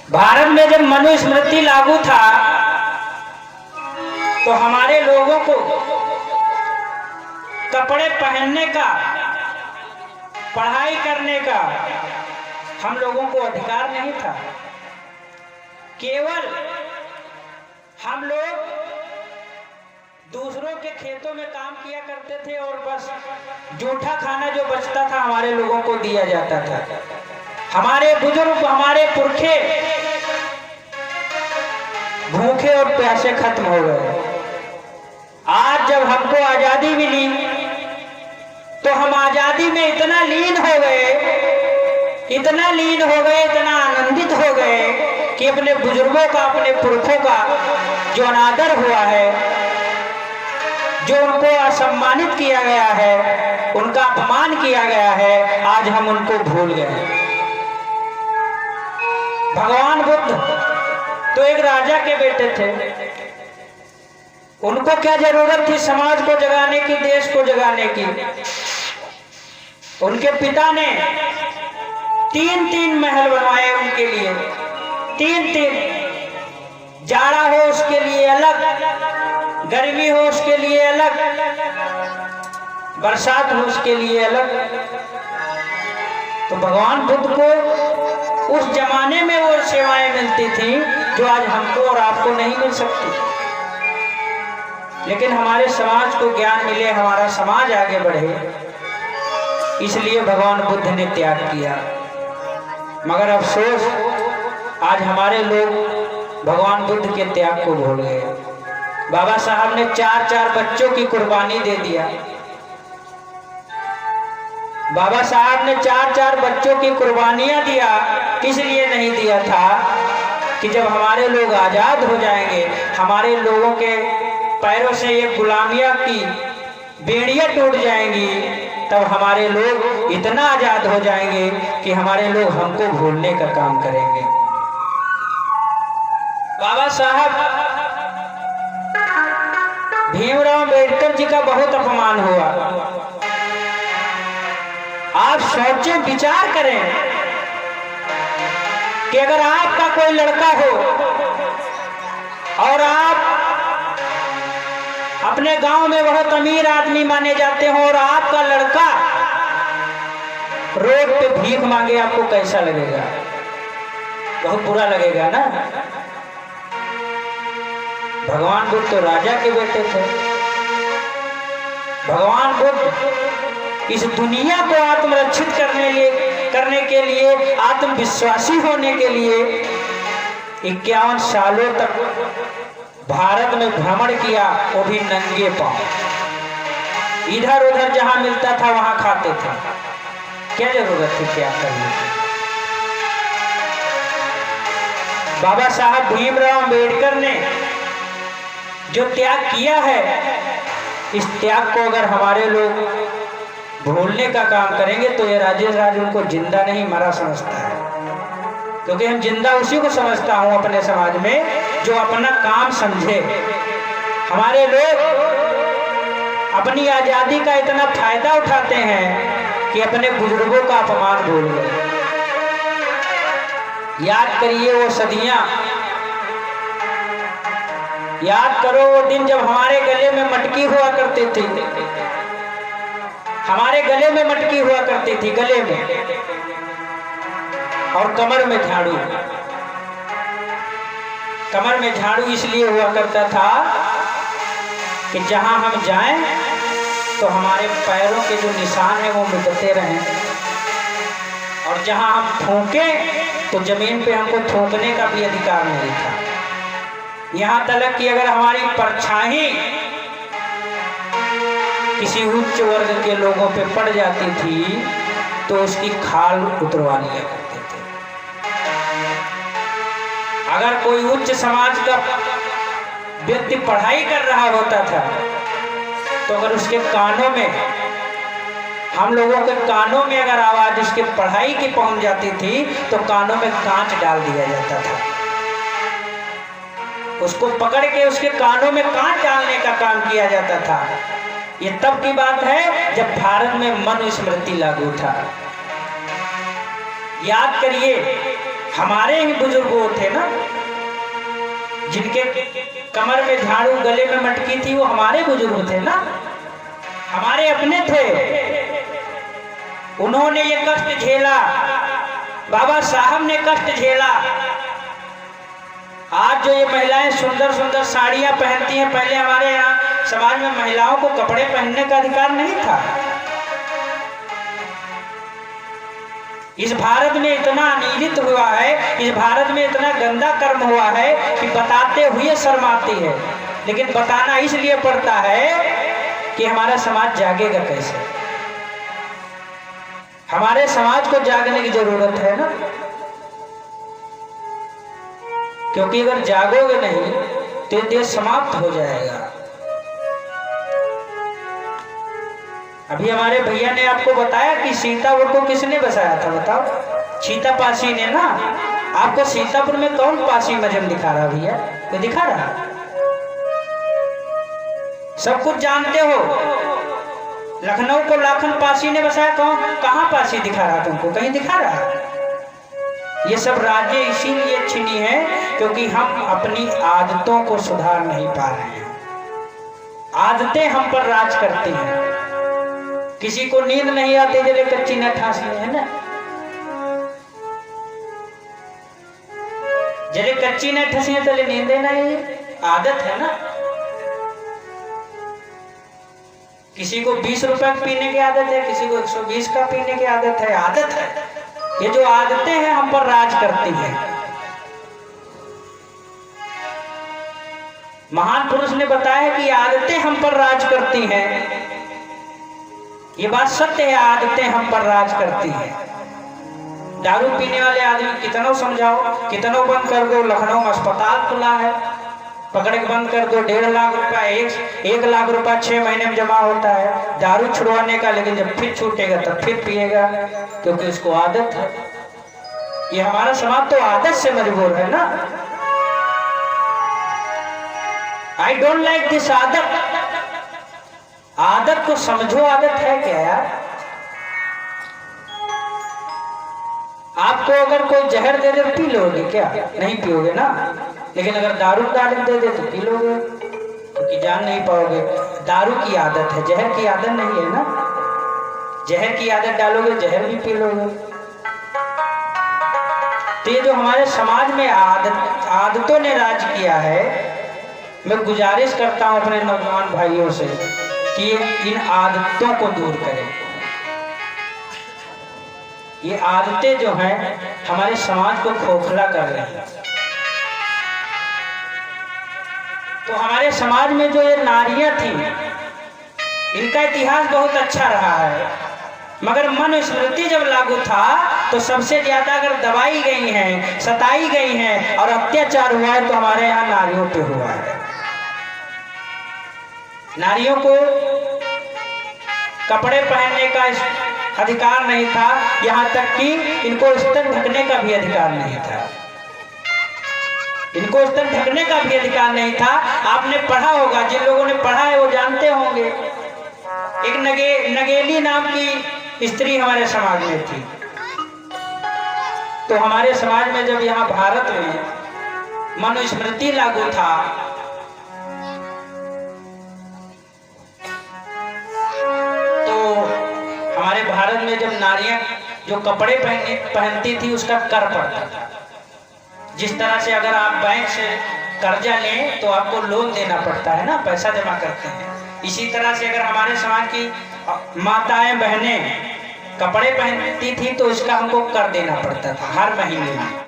भारत में जब मनुस्मृति लागू था तो हमारे लोगों को कपड़े पहनने का, पढ़ाई करने का हम लोगों को अधिकार नहीं था। केवल हम लोग दूसरों के खेतों में काम किया करते थे और बस जूठा खाना जो बचता था हमारे लोगों को दिया जाता था। हमारे बुजुर्ग, हमारे पुरखे भूखे और प्यासे खत्म हो गए। आज जब हमको आजादी मिली तो हम आजादी में इतना लीन हो गए, इतना लीन हो गए, इतना आनंदित हो गए कि अपने बुजुर्गों का, अपने पुरखों का जो अनादर हुआ है, जो उनको असम्मानित किया गया है, उनका अपमान किया गया है, आज हम उनको भूल गए। भगवान बुद्ध तो एक राजा के बेटे थे। उनको क्या जरूरत थी समाज को जगाने की, देश को जगाने की। उनके पिता ने 3-3 महल बनवाए उनके लिए, 3-3। जाड़ा हो उसके लिए अलग, गर्मी हो उसके लिए अलग, बरसात हो उसके लिए अलग। तो भगवान बुद्ध को उस जमाने में वो सेवाएं मिलती थी जो आज हमको और आपको नहीं मिल सकती। लेकिन हमारे समाज को ज्ञान मिले, हमारा समाज आगे बढ़े, इसलिए भगवान बुद्ध ने त्याग किया। मगर अफसोस आज हमारे लोग भगवान बुद्ध के त्याग को भूल गए। बाबा साहब ने 4-4 बच्चों की कुर्बानी दे दिया। बाबा साहब ने 4-4 बच्चों की कुर्बानियां दिया। इसलिए नहीं दिया था कि जब हमारे लोग आजाद हो जाएंगे, हमारे लोगों के पैरों से ये गुलामिया की बेड़ियां टूट जाएंगी, तब हमारे लोग इतना आजाद हो जाएंगे कि हमारे लोग हमको भूलने का काम करेंगे। बाबा साहब भीमराव अम्बेडकर जी का बहुत अपमान हुआ। आप सोचें, विचार करें कि अगर आपका कोई लड़का हो और आप अपने गांव में बहुत अमीर आदमी माने जाते हो और आपका लड़का रोड पे भीख मांगे, आपको कैसा लगेगा? बहुत बुरा लगेगा ना। भगवान बुद्ध तो राजा के बेटे थे। भगवान बुद्ध इस दुनिया को आत्मरक्षित करने के लिए, आत्मविश्वासी होने के लिए 51 सालों तक भारत में भ्रमण किया, वो भी नंगे पांव। इधर उधर जहां मिलता था वहां खाते थे। क्या जरूरत थी त्याग करने की? बाबा साहब भीमराव अम्बेडकर ने जो त्याग किया है, इस त्याग को अगर हमारे लोग भूलने का काम करेंगे तो ये राजेश राज उनको जिंदा नहीं मरा समझता है। क्योंकि हम जिंदा उसी को समझता हूं अपने समाज में जो अपना काम समझे। हमारे लोग अपनी आजादी का इतना फायदा उठाते हैं कि अपने बुजुर्गों का अपमान भूल गए। याद करिए वो सदियां, याद करो वो दिन जब हमारे गले में मटकी हुआ करती थी। हमारे गले में मटकी हुआ करती थी, गले में, और कमर में झाड़ू। कमर में झाड़ू इसलिए हुआ करता था कि जहां हम जाएं तो हमारे पैरों के जो निशान हैं वो मिटते रहें, और जहां हम थूकें तो जमीन पे हमको थूकने का भी अधिकार नहीं था। यहां तक कि अगर हमारी परछाई किसी उच्च वर्ग के लोगों पे पड़ जाती थी तो उसकी खाल उतरवा लिया करते थे। अगर कोई उच्च समाज का व्यक्ति पढ़ाई कर रहा होता था तो अगर उसके कानों में, हम लोगों के कानों में अगर आवाज उसके पढ़ाई की पहुंच जाती थी तो कानों में कांच डाल दिया जाता था। उसको पकड़ के उसके कानों में कांच डालने का काम किया जाता था। ये तब की बात है जब भारत में मनुस्मृति लागू था। याद करिए, हमारे ही बुजुर्ग वो थे ना, जिनके कमर में झाड़ू गले में मटकी थी, वो हमारे बुजुर्ग थे ना, हमारे अपने थे। उन्होंने ये कष्ट झेला, बाबा साहब ने कष्ट झेला। आज जो ये महिलाएं सुंदर सुंदर साड़ियां पहनती हैं, पहले हमारे यहाँ समाज में महिलाओं को कपड़े पहनने का अधिकार नहीं था। इस भारत में इतना अनिलित हुआ है, इस भारत में इतना गंदा कर्म हुआ है कि बताते हुए शर्म आती है, लेकिन बताना इसलिए पड़ता है कि हमारा समाज जागेगा कैसे। हमारे समाज को जागने की जरूरत है ना, क्योंकि अगर जागोगे नहीं तो देश समाप्त हो जाएगा। अभी हमारे भैया ने आपको बताया कि सीतापुर को किसने बसाया था, बताओ? सीता पासी ने ना। आपको सीतापुर में कौन पासी मजम दिखा रहा भैया? कोई दिखा रहा? सब कुछ जानते हो। लखनऊ को लाखन पासी ने बसाया, कहाँ पासी दिखा रहा तुमको? कहीं दिखा रहा? ये सब राज्य इसीलिए छिनी है क्योंकि हम अपनी आदतों को सुधार नहीं पा रहे हैं। आदतें हम पर राज करती हैं। किसी को नींद नहीं आती जले कच्ची न ठांसनी है ना, जले कच्ची न ठसी चले नींद नहीं, आदत है ना। किसी को 20 रुपए पीने की आदत है, किसी को 120 का पीने की आदत है। आदत है, ये जो आदतें हैं हम पर राज करती हैं। महान पुरुष ने बताया कि आदतें हम पर राज करती हैं। ये बात सत्य है, आदतें हम पर राज करती हैं। दारू पीने वाले आदमी कितनों समझाओ, कितनों बंद कर दो, लखनऊ में अस्पताल खुला है, पकड़ के बंद कर दो, 1.5 लाख रुपया 1 लाख रुपया 6 महीने में जमा होता है दारू छुड़वाने का। लेकिन जब फिर छूटेगा तब फिर पिएगा, क्योंकि उसको आदत है। ये हमारा समाज तो आदत से मजबूर है ना। आई डोंट लाइक दिस आदत। आदत को समझो, आदत है क्या यार? आपको अगर कोई जहर दे दे पी लोगे क्या? नहीं पियोगे ना। लेकिन अगर दारू डाल दे दे तो पी लोगे, क्योंकि जान नहीं पाओगे। दारू की आदत है, जहर की आदत नहीं है ना। जहर की आदत डालोगे जहर भी पी लोगे। तो ये जो हमारे समाज में आदतों ने राज किया है, मैं गुजारिश करता हूं अपने नौजवान भाइयों से कि इन आदतों को दूर करें। ये आदतें जो हैं हमारे समाज को खोखला कर रही हैं। तो हमारे समाज में जो ये नारियां थी, इनका इतिहास बहुत अच्छा रहा है, मगर मनुस्मृति जब लागू था तो सबसे ज्यादा अगर दबाई गई हैं, सताई गई हैं और अत्याचार हुआ है तो हमारे यहाँ नारियों पे हुआ है। नारियों को कपड़े पहनने का अधिकार नहीं था, यहाँ तक कि इनको स्तर ढकने का भी अधिकार नहीं था। इनको स्तर ढकने का भी अधिकार नहीं था। आपने पढ़ा होगा, जिन लोगों ने पढ़ा है वो जानते होंगे। एक नगेली नाम की स्त्री हमारे समाज में थी। तो हमारे समाज में जब यहाँ भारत में मनुस्मृति लागू था हमारे भारत में, जब नारियां जो कपड़े पहनती थी उसका कर पड़ता था। जिस तरह से अगर आप बैंक से कर्जा लें तो आपको लोन देना पड़ता है ना, पैसा जमा करते हैं। इसी तरह से अगर हमारे समाज की माताएं बहनें कपड़े पहनती थी तो उसका हमको कर देना पड़ता था हर महीने में।